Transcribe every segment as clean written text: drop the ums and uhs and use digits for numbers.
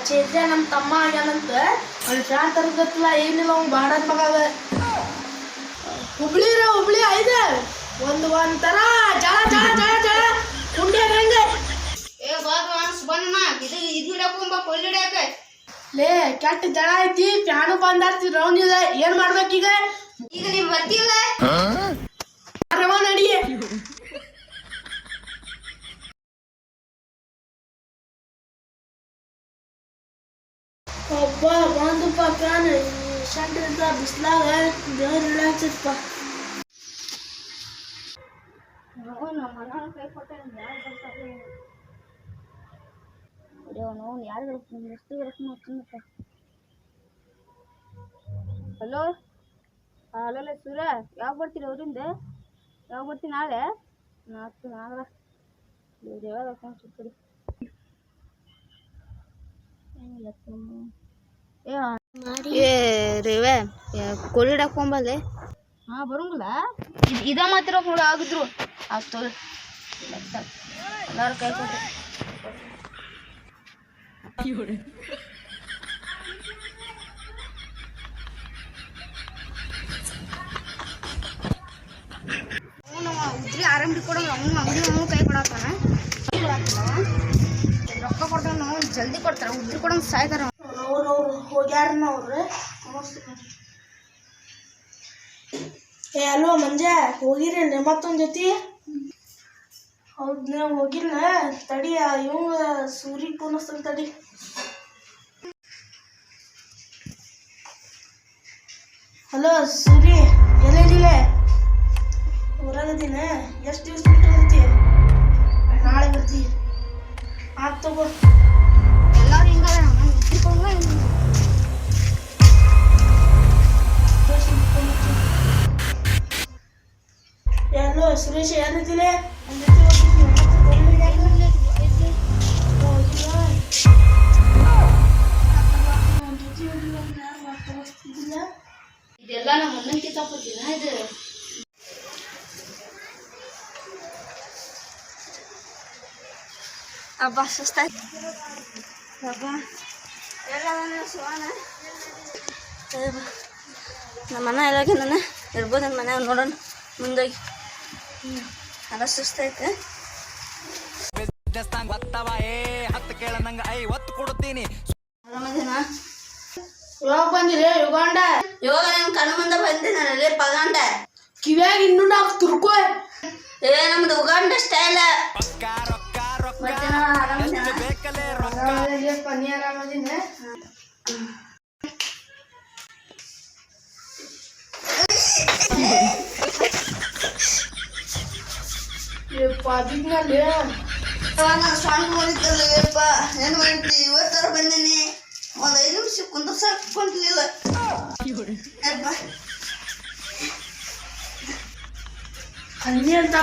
ಚೇತ್ಯ ನಮ್ಮ ತಮ್ಮ ಆಗ್ಯಾನಂತ ಅವ್ನು ಫ್ಯಾನ್ ತರಗತ್ತಲ್ಲ ಏನಿಲ್ಲ ಅವ್ನು ಬಾಡದ್ ಮಗ ಹುಬ್ಳಿ ಐದೆ ಒಂಥರ ಜಳ ಜಳ ಜಳ ಜಳ ಕುಂಡಿ ಹಂಗೆ ಲೇ ಕೆಟ್ಟ ಜಳ ಐತಿ ಫ್ಯಾನು ಬಂದ್ ಆಗ್ತಿ ರೌಂಡ್ ಇದೆ ಏನ್ ಮಾಡ್ಬೇಕೀಗ ಈಗ ನೀವು ಬರ್ತಿಲ್ಲ ನಡಿ ಒಬ್ಬ ಬಂದಪ್ಪ ಫ್ಯಾನ್ ಶಂಟ್ರಿಂದ ಬಿಸ್ಲಾಗ ದೇವ್ರ ಇಡಾಕ್ತಿಪ್ಪ ಹಲೋ ಹಲೋ ಸೂರ್ಯ ಯಾವಾಗ ಬರ್ತೀರಿ ಅವರಿಂದ ಯಾವಾಗ ಬರ್ತೀನಿ ನಾಳೆ ನಾಳೆ ಏ ರೇವೆ ಕೋಳಿಡ್ ಹಾಕೊಂಬಲ್ಲೆ ಹಾಂ ಬರೋಂಗಿಲ್ಲ ಇದ ಮಾತ್ರ ಕೂಡ ಆಗಿದ್ರು ಆಗ್ತದ ಎಲ್ಲಾರು ಕೈ ಕೊಟ್ಟು ಉದ್ರಿ ಆರಂಭಿ ಕೊಡೋದು ಅವನು ಅಂಗಡಿ ಅವನು ಕೈ ಕೊಡತ್ತಾನ ರೊಕ್ಕ ಕೊಡ್ತಾವ ನಾವು ಜಲ್ದಿ ಕೊಡ್ತಾರ ಉದ್ರಿ ಕೊಡೋದು ಸಾಯ್ತಾರ ಅವ್ರು ಹೋಗ್ಯಾರನ ಅವ್ರು ಏ ಅಲ್ವ ಮಂಜ ಹೋಗಿರಿ ಮತ್ತೊಂದ್ ಜೊತೆ ಹೌದ್ ನೀವು ಹೋಗಿಲ್ಲ ತಡಿ ಇವಂಗ ಸೂರಿ ಪೂನಸ್ತನ್ ತಡಿ ಹಲೋ ಸೂರಿ ಎಲ್ಲಿಲ್ಲ ಊರಾಗದಿನ ಎಷ್ಟು ದಿವಸ ಬಿಟ್ಟು ಬರ್ತೀಯ ನಾಳೆ ಬರ್ತೀಯ ಆತ್ ತಗೋ ಎಲ್ಲರೂ ಹಿಂಗ ಎಲ್ಲೋ ಸುರೇಶ್ ಏನಿದ್ದಿಲ್ಲ ಇದೆಲ್ಲ ನಮ್ಮ ಮುಂದಿನ ಕಿತ್ತಾಕೋತಿನ ಇದು ಅಬ್ಬಾ ಸುಸ್ತಾಯ್ತು ಅಬ್ಬಾ ಎಲ್ಲ ಸುವಾನ ನಮ್ಮ ಮನೆ ಎಲ್ಲಾಗಿ ನಾನು ಇರ್ಬೋದು ನನ್ನ ಮನ್ಯಾಗ ನೋಡೋಣ ಮುಂದೋಗಿ ಅದ ಸುಸ್ತೈತೆ ಆರಾಮದೇನಾ ಯಾವಾಗ ಬಂದಿರಿ ಯುಗಾಂಡ ಇವಾಗ ನನ್ನ ಕಣ್ಣು ಮುಂದೆ ಬಂದಿದ್ದೀನಲ್ಲಿ ಪಗಾಂಡ ಕಿವ್ಯಾಗ ಇನ್ನೂ ನಾವು ತುರ್ಕೋ ಏ ನಮ್ದು ಉಗಾಂಡ ಸ್ಟೈಲ್ ಪನಿ ಆರಾಮದಿನ ಪಾದಿನಲ್ಲಿ ಸಾಂಗ್ ಮಾಡಿದ್ದಲ್ಲಪ್ಪ ಏನು ಮಾಡಿದ್ರಿ ಇವತ್ತರ ಬಂದೀನಿ ಒಂದು 5 ನಿಮಿಷ ಕುಂದ್ರ ಸಾಕೊಂಡಿಲ್ಲ ಹಂದಿ ಅಂತ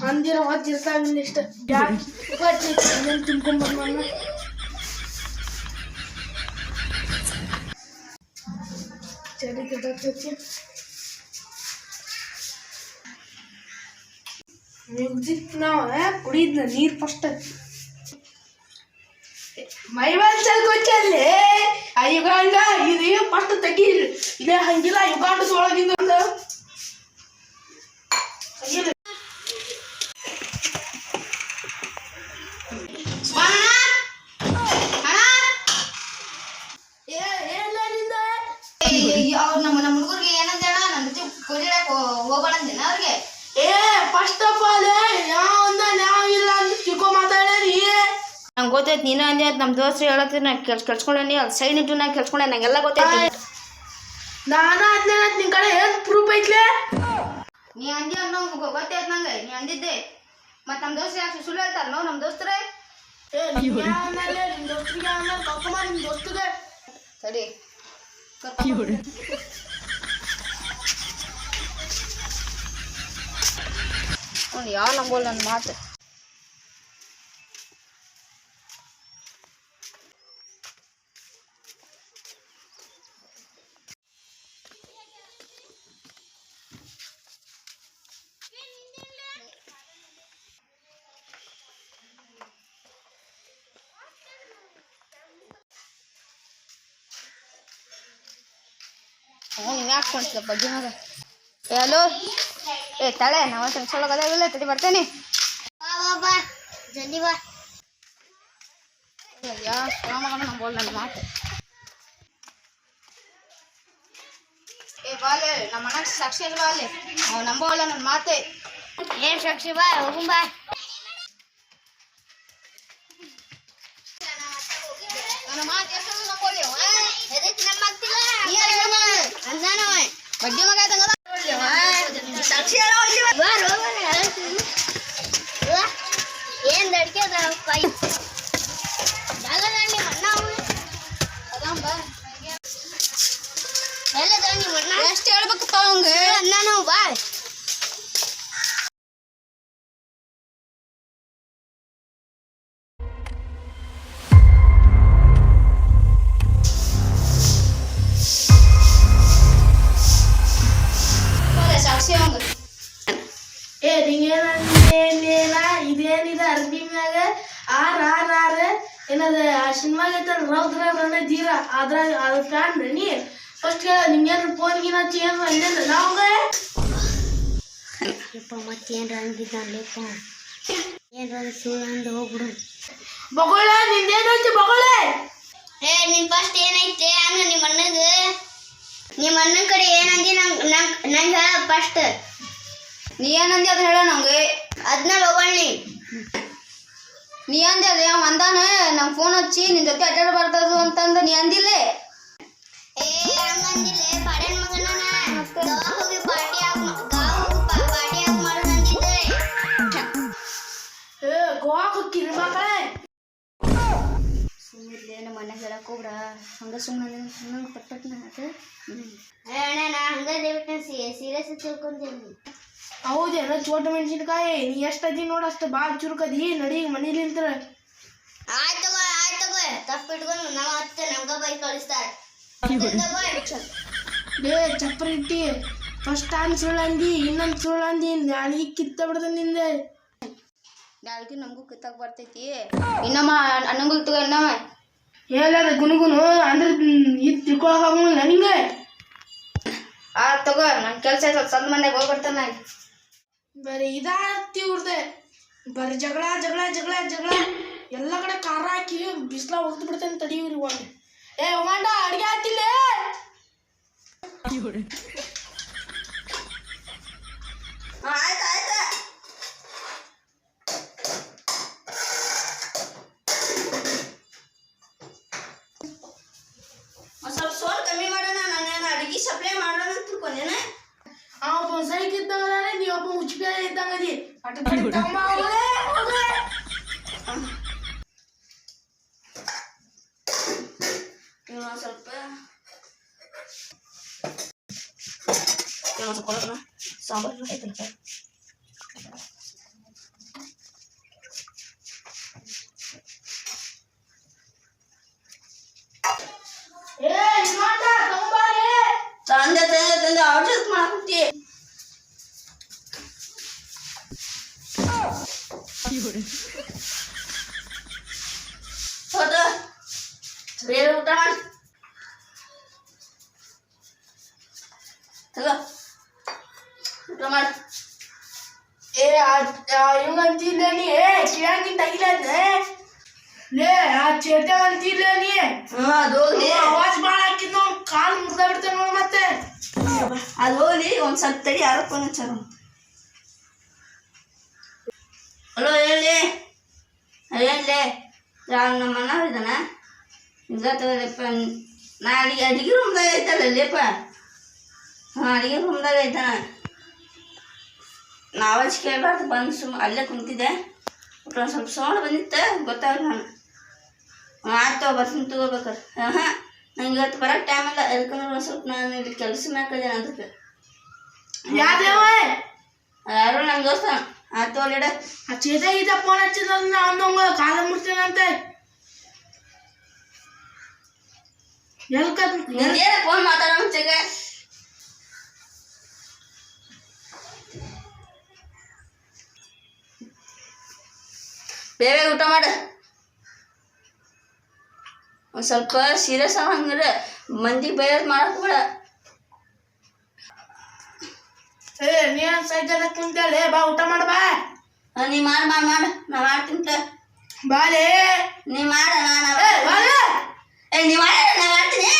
ಹಂದಿರ ಹೊತ್ತಿರ್ತಾವಿಲ್ಲ ಇಷ್ಟ ತುಂಬ್ಕೊಂಡ್ಬಂದ ಚಳಿ ಕೆಟ್ಟೈತಿ ಮ್ಯೂಸಿಕ್ ನಾವು ಕುಡಿದ್ನ ನೀರು ಫಸ್ಟ್ ಮೈವಾಲ್ ಚಲ್ಕೊಚ್ಚಲ್ಲಿ ಆ ಯುಗಾಂಡ ಇದು ಫಸ್ಟ್ ತೆಗಿ ಇದೇ ಹಂಗಿಲ್ಲ ಯುಗಾಂಡದ ಒಳಗಿಂದ ಅವ್ರು ನಮ್ಮ ಹುಡುಗರಿಗೆ ಏನಂತ ಹೇಳ ನನ್ನ ಜೊತೆ ಕುಡಿಯಕ್ಕೆ ಹೋಗೋಣ ಅಂದೇನ ಅವ್ರಿಗೆ ಏ ಫಸ್ಟ್ ಆಫ್ ಆಲ್ ನಾವಿಲ್ಲ ಅಂತ ತಿಳ್ಕೊ ಮಾತಾಡ್ರಿ ನಂಗೆ ಗೊತ್ತೈತಿ ನೀನು ಅಂದೆ ಅಂತ ನಮ್ಮ ದೋಸ್ತರು ಹೇಳತ್ತೀನಿ ನಾ ಕೆಲ್ಸ್ಕೊಂಡೇನಿ ಅಲ್ಲಿ ಸೈಡ್ ನಿಂತು ನಾ ಕೆಲ್ಸ್ಕೊಂಡೆ ನಂಗೆಲ್ಲ ಗೊತ್ತೈತಿ ನಾನು ಅದ್ನೇ ನಿನ್ ಕಡೆ ಏನು ಪ್ರೂಫ್ ಐತ್ಲೆ ನೀ ಅಂದಿ ಅನ್ನೋ ಗೊತ್ತೈತಿ ನಂಗೆ ನೀ ಅಂದಿದ್ದೆ ಮತ್ತು ನಮ್ಮ ದೋಸ್ತರು ಯಾಕೆ ಸುಳ್ಳು ಹೇಳ್ತಾರ ನಾವು ನಮ್ಮ ದೋಸ್ತರೇ ನಿಮ್ಮ ದೋಸ್ತಿಗೆ ಆಮೇಲೆ ಕರ್ಕೊಂಬ ನಿಮ್ಮ ದೋಸ್ತಿಗೆ ಸರಿ ಅವ್ನು ಯಾವ ನಂಬೋಲ್ ನನ್ನ ಮಾತು ನೀವು ಯಾಕೆ ಕೊಂಡ್ಲ ಬಗ್ಗೆ ಮಗ ಹಲೋ ಏ ತಳೆ ನಾವು ಚಲೋ ಗದಾಗಿಲ್ಲ ತಡಿ ಬರ್ತೇನೆ ಬಾ ಜಲ್ದಿ ಬಾ ಯಾ ಮಗನ ನಂಬೋಲ್ ನನ್ನ ಮಾತು ಏ ಬಾಲೆ ನಮ್ಮ ಮನೆಗೆ ಸಾಕ್ಷಿ ಅಲ್ವಾ ಅಲ್ಲಿ ಅವ್ ನಂಬೋಲ್ಲ ನನ್ನ ಮಾತೆ ಏನ್ ಸಾಕ್ಷಿ ಬಾ ಹೋಗುಂ ಬಾ ನನ್ನ ಮಾತು ಎಷ್ಟು ನಂಬೋಲಿ ಎದಕ್ಕೆ ನಮ್ಮ ಆಗ್ತಿಲ್ಲ ಅಂದಾನ ಬಡ್ಡಿ ಮಗ ಆಯ್ತಂಗ ಸಾಕ್ಷಿ ಬಾ ಏನ್ ದಡ್ಕೆ ಅದಪ್ಪ ನಿಮ್ಮ ಅಣ್ಣ ಅದಾಂಬ ಎಲ್ಲದ ನಿಮ್ಮ ಅಣ್ಣ ಎಷ್ಟು ಹೇಳ್ಬೇಕಪ್ಪ ಅವಂಗ ಅಣ್ಣನು ಬಾ ಸಾಕ್ಷಿ ಅವಂಗ ಏ ನಿಂಗೇನೇನ ಇದೇನಿದೆ ಅರ್ಬಿ ಮ್ಯಾಗ ಆರ್ ಏನದ ಆ ಸಿನಿಮಾಗ ಐತಲ್ಲ ರೌದ್ರ ರಣ ಧೀರ ಅದ್ರಾಗ ಅದ್ರ ಫ್ಯಾನ್ ನೀ ಫಸ್ಟ್ ನಿಂಗೇನು ಫೋನ್ ಗಿನ ಚೇಂಜ್ ಅಂದೇನ ನಾವಂಗ ಯಪ್ಪ ಮತ್ತೇನ್ರ ಅಂದಿದ್ದಾನಪ್ಪ ಏನ್ರ ಸುಳ್ಳು ಅಂದು ಹೋಗ್ಬಿಡು ಬಗೊಳ ನಿಂದೇನೈತಿ ಬಗೊಳೆ ಏ ನಿನ್ ಫಸ್ಟ್ ಏನೈತೆ ಅನ್ನ ನಿಮ್ಮ ಅಣ್ಣನ ಕಡೆ ಏನಂದಿ ನಂಗೆ ಹೇಳ ಫಸ್ಟ್ ನೀ ಏನಂದಿ ಅದು ಹೇಳ ನಂಗೆ ಅದನ್ನ ಬಗೊಳ್ಳಿ ನೀ ಅಂದೆ ಅದೇ ಅವ ಅಂದಾನ ನಂಗೆ ಫೋನ್ ಹಚ್ಚಿ ನಿನ್ ಜೊತೆ ಅಡ್ಡಾಡ ಬರ್ತದು ಅಂತಂದು ನೀ ಅಂದಿಲ್ಲೇ ಏ ಹಂಗಂದಿಲ್ಲ ಪಾಡ್ಯನ ಮಗನ ಗಾವ ಹೋಗಿ ಪಾರ್ಟಿ ಆಗಿ ಮಾಡೋದಂದಿದ್ದೆ ಏ ಗೋವಾಕ್ ಹೋಗ್ತೀರಿ ಮಕ್ಕಳೇ ಸುಮ್ಮನೆ ನಮ್ಮ ಮನೆಗೆ ಹೇಳಕ್ ಹೋಗ್ರ ಹಂಗ ಸುಮ್ಮನೆ ನಂಗೆ ಪಟ್ಪಟ್ನ ಅದು ಏ ಅಣ್ಣ ನಾ ಹಂಗ ದೇವಟ್ಟ ಸೀರಿಯಸ್ ತಿಳ್ಕೊಂತೀನಿ ಹೌದೇನ ಚೋಟ ಮೆಣಸಿನ್ಕಾಯಿ ನೀ ಎಷ್ಟದಿ ನೋಡ ಅಷ್ಟು ಭಾಳ ಚುರುಕದಿ ನಡಿ ಮನೇಲಿ ನಿಂತ್ರ ಆಯ್ತು ತಗೋ ತಪ್ಪಿಟ್ಕೊಂಡು ನಾವು ಮತ್ತೆ ನಮ್ಗ ಬೈ ಕಳಿಸ್ತಾರೆ ಡೇ ಚಪ್ಪರಿ ಇಟ್ಟಿ ಫಸ್ಟ್ ಟೈಮ್ ಸುಳ್ಳಂದಿ ಇನ್ನೊಂದು ಸುಳ್ಳಂದಿ ನಾಳೆಗೆ ಕಿತ್ತ ಬಿಡ್ದ ನಿಂದೆ ನಾಳೆಗೆ ನಮಗೂ ಕಿತ್ತಾಕ್ ಬರ್ತೈತಿ ಇನ್ನಮ್ಮ ಅನ್ನಂಗೂ ಇತ್ತು ಇನ್ನಮ್ಮ ಹೇಳದ ಗುನುಗುನು ಅಂದ್ರೆ ಇದು ತಿಳ್ಕೊಳಕ್ ಆಗೋಲ್ಲ ನಿಂಗೆ ತಗೋ ನನ್ನ ಕೆಲಸ ಐತೆ ಸಂದ ಮನೆಗೆ ಹೋಗಿ ಬರ್ತಾನೆ ಬರೀ ಇದಾಗ್ತಿ ಇವ್ರದೆ ಬರೀ ಜಗಳ ಎಲ್ಲ ಕಡೆ ಖಾರ ಹಾಕಿ ಬಿಸಿಲ ಹೊಡೆದು ಬಿಡ್ತೇನೆ ತಡೀವ್ರಿ ಒಂದು ಏ ಹೋಗಂಡ ಅಡುಗೆ ಆತಿಲ್ಲ ಆಯ್ತು ಸ್ವಲ್ಪ ಸೋಲ್ ಕಮ್ಮಿ ಮಾಡೋಣ ನಾನೇನು ಅಡಿಗೆ ಸಪ್ಲೈ ಮಾಡೋಣ ಅಂತ ತಿಳ್ಕೊಂಡೇನ ಅವ ಸೈಕ್ ಇದ್ದಂಗದಾನೆ ನೀವೊಬ್ಬ ಮುಚ್ಚಿಗೆ ಇದ್ದಂಗದಿ ಅಟ ತಮ್ಮ ಹೋಗಲೇ ಸ್ವಲ್ಪ ಸಾಂಬಾರು ಐತಂತ ಏ ಇನ್ವಾಟ ತಂಬಾರೆ ತಂದೆ ಆರ್ಡರ್ ಮಾಡ್ತಿ ಹೌದಾ ಬೇರೆ ಊಟ ಮಾಡಿ ಊಟ ಮಾಡಿ ಇವಂಗಂತಿಲ್ಲ ನೀ ಕಿಳಂಗಿಂತ ಆಗಿಲ್ಲ ಲೇ ಆ ಚೇಟ ಅಂತಿಲ್ಲ ನೀ ಅದು ಹೋಗ್ಲಿ ಅವಾಜ್ ಭಾಳ ಹಾಕಿದ್ ಕಾಲು ಮುರ್ದ ಬಿಡ್ತೇನೆ ನೋಡಿ ಮತ್ತೆ ಅದು ಹೋಗ್ಲಿ ಒಂದ್ ಸ್ವಲ್ಪ ತಡಿ ಯಾರೋ ಫೋನ್ ಹಚ್ಚಾರ ಹಲೋ ಹೇಳಿ ನಮ್ಮ ಅಣ್ಣ ಇದ್ದಾನ ಇಲ್ಲ ತಗೋಪ್ಪ ನಾ ಅಡಿಗೆ ರೂಮ್ದಾಗ ಐತಲ್ಲ ಲೇಪ ಹಾಂ ಅಡಿಗೆ ರೂಮ್ದಾಗ ಐತಾನ ನಾವಜ್ ಕೇಳಬಾರ್ದು ಬಂದು ಅಲ್ಲೇ ಕುಂತಿದ್ದೆ ಒಂದು ಸ್ವಲ್ಪ ಸೌಂಡ್ ಬಂದಿತ್ತು ಗೊತ್ತಾಗಲ್ಲ ನಾನು ಆಯ್ತು ಬರ್ತೀನಿ ತಗೋಬೇಕಾರೆ ಹಾಂ ನಂಗೆ ಇವತ್ತು ಬರೋಕ್ಕೆ ಟೈಮ್ ಇಲ್ಲ ಯಾಕಂದ್ರೆ ಒಂದು ಸ್ವಲ್ಪ ನಾನು ಇಲ್ಲಿ ಕೆಲಸ ಮ್ಯಾಕದೇನೆ ಅದಕ್ಕೆ ಯಾವ್ದೇವ ಯಾರು ನಮ್ಮ ದೋಸ್ತ ಆಯ್ತು ಅಲ್ಲಿಡ ಆ ಚೇತ ಗೀತ ಫೋನ್ ಹಚ್ಚಿದ ಅಂದಂಗ ಕಾಲ ಮುಡ್ತೇನಂತೆ ಎಲ್ಕ ನಿಂದೇನ ಫೋನ್ ಮಾತಾಡೋ ಚೆಗ ಬೇಗ ಊಟ ಮಾಡು ಒಂದು ಸ್ವಲ್ಪ ಸೀರಿಯಸ್ ಆಗಂಗಿಲ್ಲ ಮಂದಿಗೆ ಬೇರೆ ಮಾಡಕ್ಕೆ ಬೇಡ ನೀನ್ ಸೈಜನ ಕುಂತೇಳಿ ಬಾ ಊಟ ಮಾಡ ಬಾ ನೀ ಮಾಡು ನಾ ಮಾಡ್ತೀನಿ ಬಾಲೆ ನೀ ಮಾಡ ನೀ ಮಾಡ ನಾ ಮಾಡ್ತೀನಿ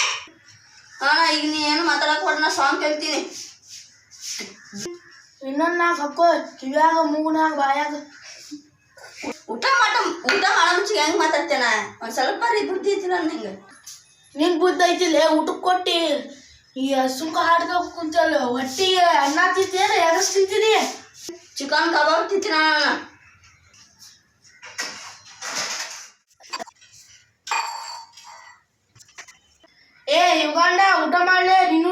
ಈಗ ನೀ ಏನು ಮಾತಾಡಕ್ ಕೊಡ ನಾ ಸಾಂಗ್ ಕೇಳ್ತೀನಿ ಇನ್ನೊಂದು ನಾಲ್ಕು ಹಾಕೋ ಕಿವ್ಯಾಗ ಮೂಗ್ನಾಗ ಬಾಯಾಗ ಊಟ ಮಾಡೋ ಮುಂಚೆಗೆ ಹೆಂಗ್ ಮಾತಾಡ್ತೇನ ಒಂದ್ ಸ್ವಲ್ಪ ಬುದ್ಧಿ ಐತಿಲ್ಲ ನಿಂಗೆ ನಿನ್ ಬುದ್ಧ ಐತಿಲ್ಲ ಊಟಕ್ಕೆ ಕೊಟ್ಟಿ ಈ ಸುಂಕ ಹಾಡ್ಕ ಕುಂತಲ್ಲ ಹೊಟ್ಟಿಗೆ ಅನ್ನ ತಿಂತೇನ ಎಗಸ್ ತಿಂತೀನಿ ಚಿಕನ್ ಕಬಾಬ್ ತಿಂತೀನಿ ನಾನು ಯುಗಾಂಡ ಊಟ ಮಾಡ್ಲೆ ನೀನು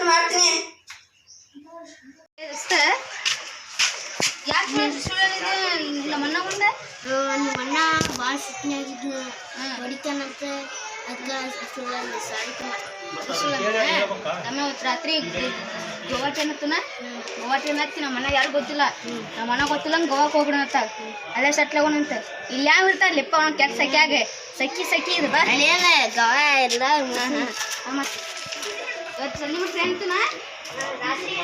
ಮಾಡ್ತೀನಿ ಯಾಕೆ ನಮ್ಮಣ್ಣ ಮುಂದೆ ನಿಮ್ಮ ಅಣ್ಣ ಭಾಳ ಸಿಟ್ಟಿನಾಗಿದ್ದು ಹೊಡಿತಾನಂತೆ ಅದಕ್ಕೆ ಸಾರಿ ನಮ್ಮ ಇವತ್ತು ರಾತ್ರಿ ಗೋವಾ ಟ್ರೈನ್ ಹತ್ತಿ ನಮ್ಮ ಅಣ್ಣ ಯಾರು ಗೊತ್ತಿಲ್ಲ ನಮ್ಮ ಅಣ್ಣ ಗೊತ್ತಿಲ್ಲ ಗೋವಾಕ್ಕೆ ಹೋಗ್ಬಿಡೋಣತ್ತ ಅಲ್ಲೇ ಸೆಟ್ಲ್ ಆಗೋಣಂತ ಇಲ್ಲಿ ಯಾವ ಇರ್ತಾರೆ ಲಿಪ್ಪ ಅವನ ಕೆಟ್ಟ ಸಖಿಯಾಗೆ ಸಖಿ ಇದು ಬಾ ಗವ ಎಲ್ಲ ಮತ್ತೆ ಇವತ್ತು ಸಂಜೆ ಟ್ರೈನ್ ಇತ್ತನ ರಾತ್ರಿ